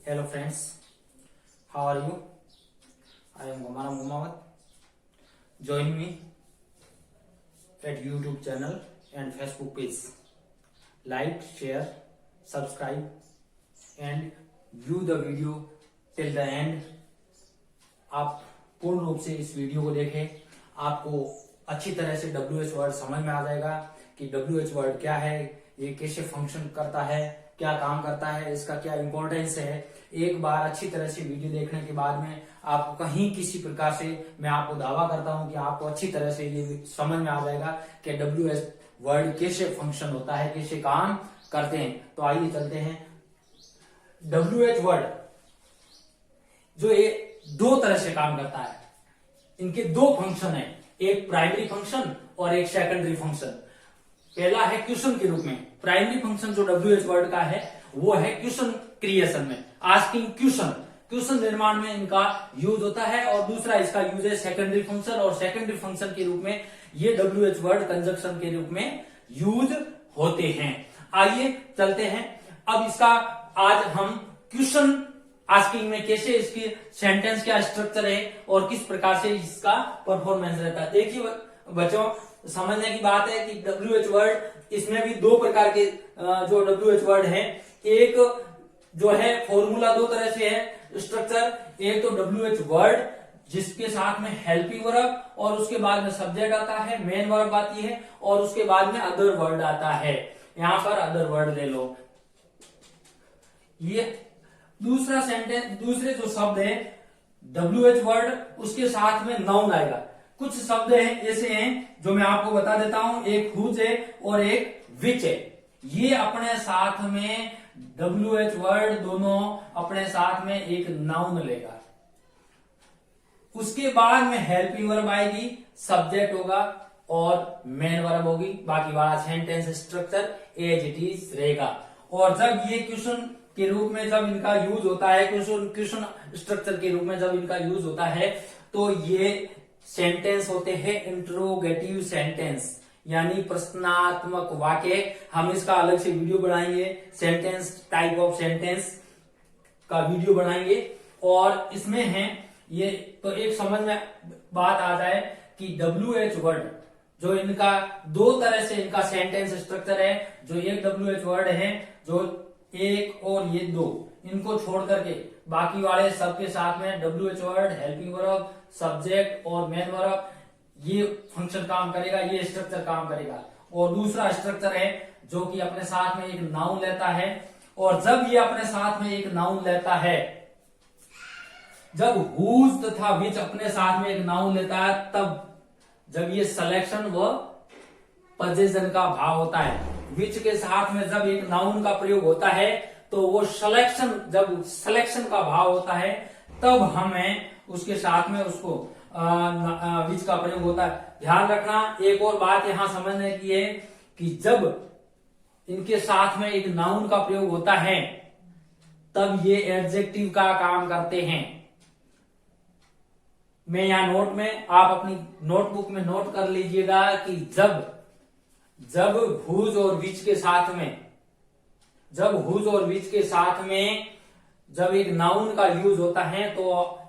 Hello friends, how are you? I am Gomara Muhammad. Join me at YouTube channel and Facebook page. Like, share, subscribe and view the video till the end. आप पूर्ण रूप से इस video को देखें, आपको अच्छी तरह से WH वर्ड समझ में आ जाएगा कि WH वर्ड क्या है, ये कैसे फंक्शन करता है, क्या काम करता है, इसका क्या इंपॉर्टेंस है। एक बार अच्छी तरह से वीडियो देखने के बाद में आपको कहीं किसी प्रकार से मैं आपको दावा करता हूं कि आपको अच्छी तरह से ये समझ में आ जाएगा कि WH वर्ड कैसे फंक्शन होता है, कैसे काम करते हैं। तो आइए चलते हैं। WH वर्ड जो ये दो तरह से काम करता है, इनके दो फंक्शन है, एक प्राइमरी फंक्शन और एक सेकेंडरी फंक्शन। पहला है क्वेश्चन के रूप में। प्राइमरी फंक्शन जो WH वर्ड का है वो है क्वेश्चन क्रिएशन में, आस्किंग क्वेश्चन निर्माण में इनका यूज होता है। और दूसरा इसका यूज है सेकेंडरी फंक्शन, और सेकेंडरी फंक्शन के रूप में ये WH वर्ड कंजक्शन के रूप में यूज होते हैं। आइए चलते हैं। अब इसका आज हम क्वेश्चन आस्किंग में कैसे इसकी सेंटेंस क्या स्ट्रक्चर है और किस प्रकार से इसका परफॉर्मेंस रहता है। देखिए बच्चों, समझने की बात है कि WH वर्ड इसमें भी दो प्रकार के जो WH वर्ड है, एक जो है फॉर्मूला दो तरह से है स्ट्रक्चर। एक तो WH वर्ड जिसके साथ में हेल्पिंग वर्ब और उसके बाद में सब्जेक्ट आता है, मेन वर्ब आती है और उसके बाद में अदर वर्ड आता है। यहां पर अदर वर्ड ले लो। ये दूसरा सेंटेंस, दूसरे जो शब्द है WH वर्ड उसके साथ में नाउन आएगा। कुछ शब्द हैं ऐसे हैं जो मैं आपको बता देता हूं, एक हुज है और एक विच है। ये अपने साथ में WH वर्ड दोनों अपने साथ में एक नाउन लेगा। उसके बाद में हेल्पिंग वर्ब आएगी, सब्जेक्ट होगा और मेन वर्ब होगी। बाकी वाला sentence structure as it is रहेगा। और जब ये क्वेश्चन के रूप में जब इनका यूज होता है, क्वेश्चन स्ट्रक्चर के रूप में जब इनका यूज होता है, तो ये सेंटेंस होते हैं इंट्रोगेटिव सेंटेंस, यानी प्रश्नात्मक वाक्य। हम इसका अलग से वीडियो बनाएंगे, सेंटेंस टाइप ऑफ सेंटेंस का वीडियो बनाएंगे। और इसमें है ये, तो एक समझ में बात आ जाए कि WH वर्ड जो इनका दो तरह से इनका सेंटेंस स्ट्रक्चर है। जो एक WH वर्ड है जो एक और ये दो, इनको छोड़ करके बाकी वाले सबके साथ में WH word, helping verb, subject और मेन वर्ब ये फंक्शन काम करेगा, ये स्ट्रक्चर काम करेगा। और दूसरा स्ट्रक्चर है जो कि अपने साथ में एक नाउन लेता है। और जब ये अपने साथ में एक नाउन लेता है, जब हुज तथा विच अपने साथ में एक नाउन लेता है, तब जब ये सिलेक्शन व पोजीशन का भाव होता है। विच के साथ में जब एक नाउन का प्रयोग होता है तो वो सिलेक्शन, जब सिलेक्शन का भाव होता है तब हमें उसके साथ में उसको विच का प्रयोग होता है। ध्यान रखना, एक और बात यहां समझने की है कि जब इनके साथ में एक नाउन का प्रयोग होता है तब ये एडजेक्टिव का काम करते हैं। मैं यहां नोट में, आप अपनी नोटबुक में नोट कर लीजिएगा कि जब हुज और विच के साथ में, जब हुज और विच के साथ में जब एक नाउन का यूज होता है तो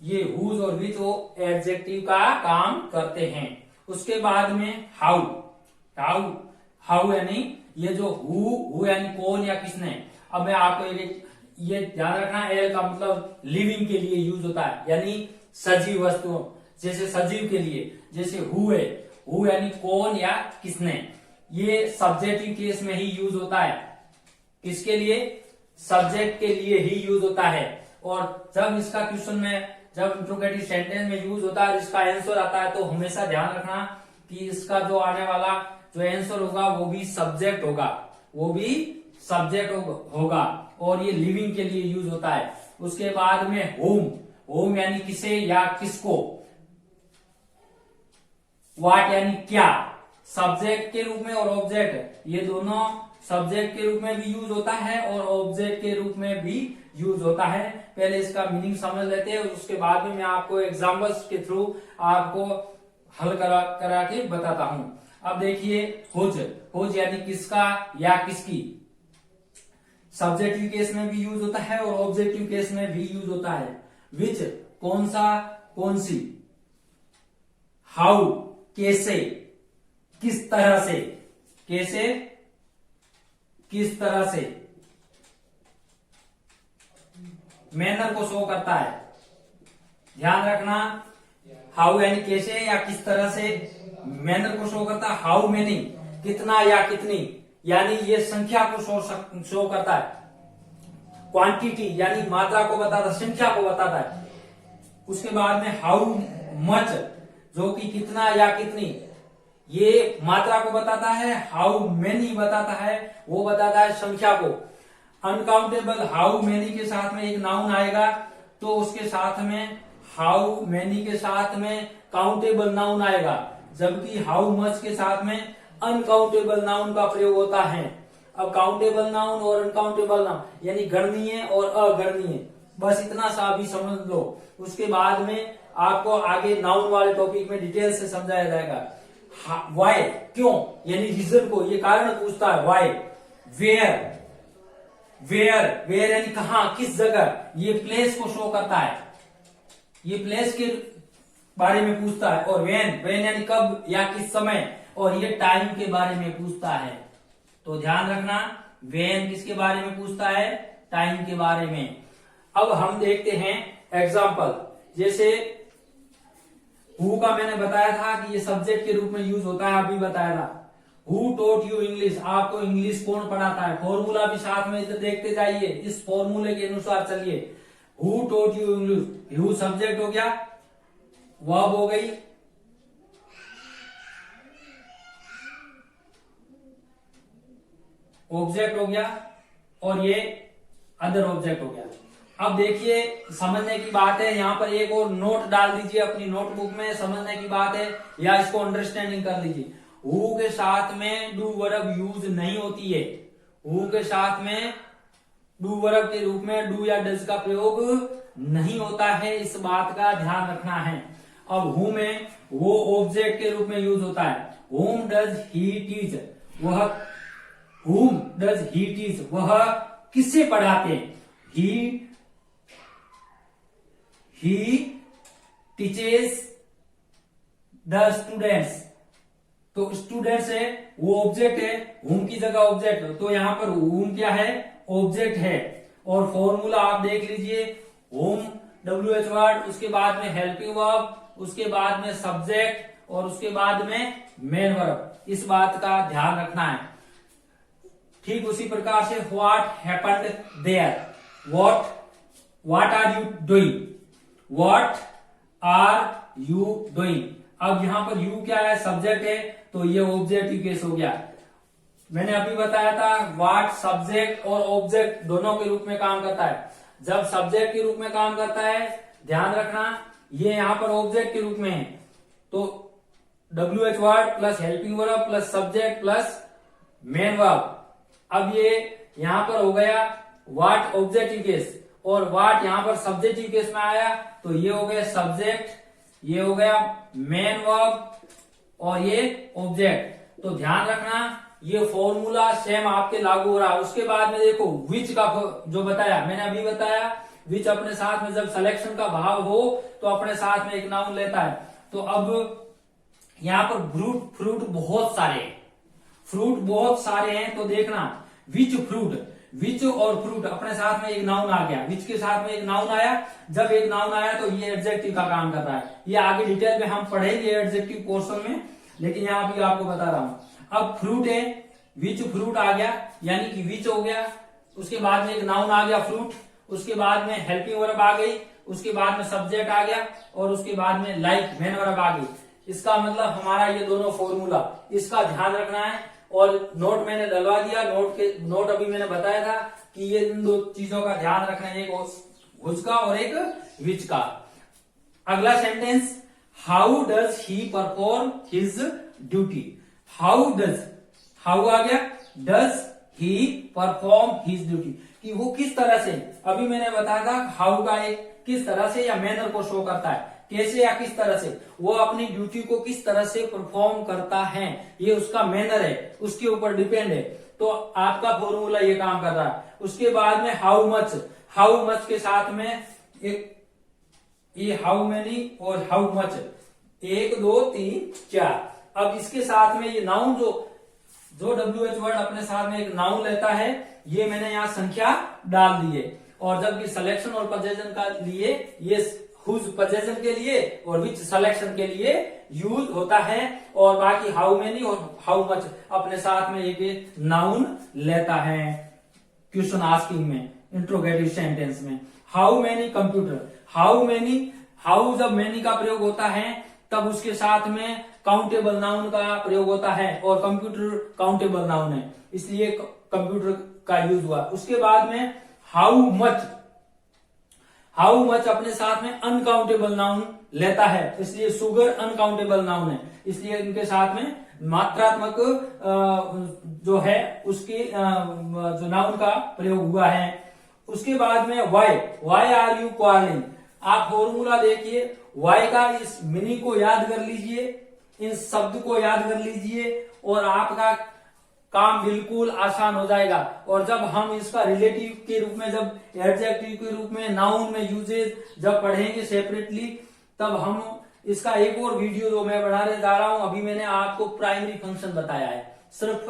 ये हुज और विच वो एडजेक्टिव का काम करते हैं। उसके बाद में हाउ यानी ये जो हु यानी कौन या किसने। अब मैं आपको ये ध्यान रखना, एल का मतलब लिविंग के लिए यूज होता है, यानी सजीव वस्तुओं, जैसे सजीव के लिए जैसे हु है, हु यानी कौन या किसने। ये सब्जेक्टिव केस में ही यूज होता है। किसके लिए? सब्जेक्ट के लिए ही यूज होता है। और जब इसका क्वेश्चन में, जब इंट्रोगेटिव सेंटेंस में यूज होता है, इसका आंसर आता है, तो हमेशा ध्यान रखना कि इसका जो आने वाला जो आंसर होगा वो भी सब्जेक्ट होगा, वो भी सब्जेक्ट होगा। और ये लिविंग के लिए यूज होता है। उसके बाद में होम यानी किसे या किसको। व्हाट यानी क्या, सब्जेक्ट के रूप में और ऑब्जेक्ट, ये दोनों सब्जेक्ट के रूप में भी यूज होता है और ऑब्जेक्ट के रूप में भी यूज होता है। पहले इसका मीनिंग समझ लेते हैं, उसके बाद में मैं आपको एग्जाम्पल्स के थ्रू आपको हल करा के बताता हूं। अब देखिए हुज यानी किसका या किसकी। सब्जेक्टिव केस में भी यूज होता है और ऑब्जेक्टिव केस में भी यूज होता है। विच कौन सा, कौन सी, हाउ कैसे, किस तरह से, कैसे किस तरह से, मैनर को शो करता है। ध्यान रखना, हाउ यानी कैसे या किस तरह से, मैनर को शो करता है। हाउ मेनी कितना या कितनी, यानी ये संख्या को शो करता है। क्वांटिटी यानी मात्रा को बताता है, संख्या को बताता है। उसके बाद में हाउ मच जो कि कितना या कितनी, ये मात्रा को बताता है। हाउ मेनी बताता है, वो बताता है संख्या को। अनकाउंटेबल, हाउ मेनी के साथ में एक नाउन आएगा तो उसके साथ में हाउ मेनी के साथ में काउंटेबल नाउन आएगा, जबकि हाउ मच के साथ में अनकाउंटेबल नाउन का प्रयोग होता है। अब काउंटेबल नाउन और अनकाउंटेबल नाउन यानी गणनीय और अगणनीय, बस इतना सा भी समझ लो। उसके बाद में आपको आगे नाउन वाले टॉपिक में डिटेल से समझाया जाएगा। वाई क्यों यानी रीजन को, ये कारण पूछता है। वाई, वेयर, वेयर यानी कहां, किस जगह, ये प्लेस को शो करता है, ये प्लेस के बारे में पूछता है। और वेन यानी कब या किस समय, और ये टाइम के बारे में पूछता है। तो ध्यान रखना, वेन किसके बारे में पूछता है, टाइम के बारे में। अब हम देखते हैं एग्जाम्पल, जैसे हु का मैंने बताया था कि ये सब्जेक्ट के रूप में यूज होता है, अभी बताया था। हु टोट यू इंग्लिश, आपको इंग्लिश कौन पढ़ाता है। फॉर्मूला भी साथ में इधर देखते जाइए, इस फॉर्मूले के अनुसार चलिए। Who taught you English, who subject हो गया, वर्ब हो गई, ऑब्जेक्ट हो गया, और ये अदर ऑब्जेक्ट हो गया। अब देखिए समझने की बात है, यहाँ पर एक और नोट डाल दीजिए अपनी नोटबुक में, समझने की बात है, या इसको अंडरस्टैंडिंग कर लीजिए। हु के साथ में डू वर्ब यूज नहीं होती है। हु के साथ में डू वर्ब के रूप में डू या डज का प्रयोग नहीं होता है, इस बात का ध्यान रखना है। अब हु में वो ऑब्जेक्ट के रूप में यूज होता है। whom does he teach, वह whom does he teach, वह किससे पढ़ाते हैं। he teaches the students, तो स्टूडेंट्स है, वो ऑब्जेक्ट है, whom की जगह ऑब्जेक्ट, तो यहां पर whom क्या है, ऑब्जेक्ट है। और फॉर्मूला आप देख लीजिए, whom WH वर्ड, उसके बाद में हेल्पिंग वर्ब, उसके बाद में सब्जेक्ट, और उसके बाद में मेन वर्ब। इस बात का ध्यान रखना है। ठीक उसी प्रकार से what happened there, what are you doing, what are you doing. अब यहां पर यू क्या है, सब्जेक्ट है, तो ये ऑब्जेक्टिव केस हो गया। मैंने अभी बताया था व्हाट सब्जेक्ट और ऑब्जेक्ट दोनों के रूप में काम करता है। जब सब्जेक्ट के रूप में काम करता है, ध्यान रखना, ये यहां पर ऑब्जेक्ट के रूप में है, तो WH word plus helping verb plus subject plus main verb. अब ये यहां पर हो गया व्हाट ऑब्जेक्टिव केस, और व्हाट यहां पर सब्जेक्टिव केस में आया, तो ये हो गया सब्जेक्ट, ये हो गया मेन वर्ब, और ये ऑब्जेक्ट। तो ध्यान रखना, ये फॉर्मूला सेम आपके लागू हो रहा है। उसके बाद में देखो विच का जो बताया, मैंने अभी बताया, विच अपने साथ में जब सिलेक्शन का भाव हो तो अपने साथ में एक नाउन लेता है। तो अब यहां पर फ्रूट बहुत सारे हैं, फ्रूट बहुत सारे हैं, तो देखना विच फ्रूट, विच और फ्रूट अपने साथ में एक नाउन आ गया, विच के साथ में एक नाउन आया। जब एक नाउन आया तो ये एडजेक्टिव का काम कर रहा है। ये आगे डिटेल में हम पढ़ेंगे एडजेक्टिव पोर्शन में, लेकिन यहां भी आपको बता रहा हूं। अब फ्रूट है, विच फ्रूट आ गया, यानी कि विच हो गया, उसके बाद में एक नाउन आ गया फ्रूट, उसके बाद में हेल्पिंग वर्ब आ गई, उसके बाद में सब्जेक्ट आ गया, और उसके बाद में लाइक मेन वर्ब आ गई। इसका मतलब हमारा ये दोनों फॉर्मूला, इसका ध्यान रखना है। और नोट मैंने डलवा दिया, नोट अभी मैंने बताया था कि ये इन दो चीजों का ध्यान रखना है, एक हुज का और एक विच का। अगला sentence, how does he perform his duty. How does, how आ गया, does he perform his duty, कि वो किस तरह से, अभी मैंने बताया था हाउ का एक किस तरह से या मैनर को शो करता है, कैसे या किस तरह से वो अपनी ड्यूटी को किस तरह से परफॉर्म करता है, ये उसका मैनर है, उसके ऊपर डिपेंड है। तो आपका फॉर्मूला ये काम कर रहा है। उसके बाद में हाउ मच के साथ में एक ये हाउ मेनी और हाउ मच 1 2 3 4। अब इसके साथ में ये नाउन जो WH वर्ड अपने साथ में एक नाउन लेता है, ये मैंने यहाँ संख्या डाल दी है। और जबकि सिलेक्शन और पोजेशन का लिए ये हुज पोजेशन के लिए और विच सिलेक्शन के लिए यूज होता है, और बाकी हाउ मेनी और हाउ मच अपने साथ में एक नाउन लेता है क्वेश्चन आस्किंग में, इंट्रोगेटिव सेंटेंस में। हाउ मेनी कंप्यूटर, हाउ जब मेनी का प्रयोग होता है तब उसके साथ में काउंटेबल नाउन का प्रयोग होता है, और कंप्यूटर काउंटेबल नाउन है, इसलिए कंप्यूटर का यूज हुआ। उसके बाद में हाउ मच अपने साथ में अनकाउंटेबल नाउन लेता है, इसलिए शुगर अनकाउंटेबल नाउन है, इसलिए इनके साथ में मात्रात्मक जो है उसके जो नाउन का प्रयोग हुआ है। उसके बाद में वाई आर यू क्वारलिंग, आप फॉर्मूला देखिए, वाई का इस मीनिंग को याद कर लीजिए, इन शब्द को याद कर लीजिए, और आपका काम बिल्कुल आसान हो जाएगा। और जब हम इसका रिलेटिव के रूप में, जब एडजेक्टिव के रूप में, नाउन में यूजेज जब पढ़ेंगे सेपरेटली, तब हम इसका एक और वीडियो जो मैं बनाने जा रहा हूं, अभी मैंने आपको प्राइमरी फंक्शन बताया है, सिर्फ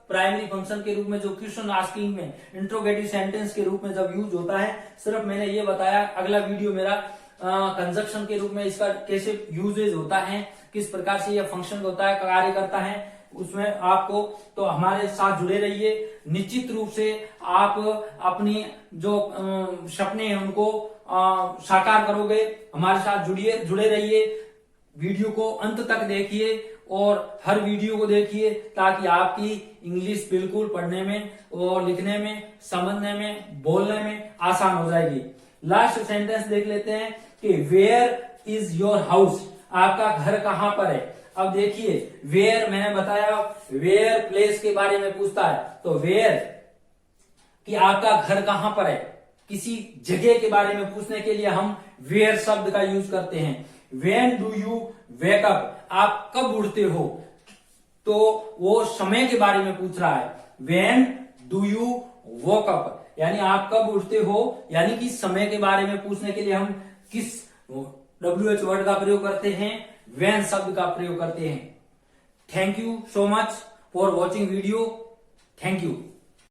प्राइमरी फंक्शन के रूप में जो क्वेश्चन आस्किंग में इंट्रोगेटिव सेंटेंस के रूप में जब यूज होता है, सिर्फ मैंने ये बताया। अगला वीडियो मेरा कंजक्शन के रूप में इसका कैसे यूजेज होता है, किस प्रकार से यह फंक्शन होता है, कार्य करता है, उसमें आपको तो हमारे साथ जुड़े रहिए। निश्चित रूप से आप अपनी जो सपने हैं उनको साकार करोगे। हमारे साथ जुड़े रहिए, वीडियो को अंत तक देखिए और हर वीडियो को देखिए, ताकि आपकी इंग्लिश बिल्कुल पढ़ने में और लिखने में, समझने में, बोलने में आसान हो जाएगी। लास्ट सेंटेंस देख लेते हैं कि वेयर इज योर हाउस, आपका घर कहां पर है। अब देखिए, वेयर मैंने बताया, वेयर प्लेस के बारे में पूछता है, तो वेयर कि आपका घर कहां पर है, किसी जगह के बारे में पूछने के लिए हम वेयर शब्द का यूज करते हैं। When do you wake up, आप कब उठते हो, तो वो समय के बारे में पूछ रहा है। When do you woke up, यानी आप कब उठते हो, यानी कि समय के बारे में पूछने के लिए हम किस WH वर्ड का प्रयोग करते हैं, व्हेन शब्द का प्रयोग करते हैं। Thank you so much for watching video. Thank you.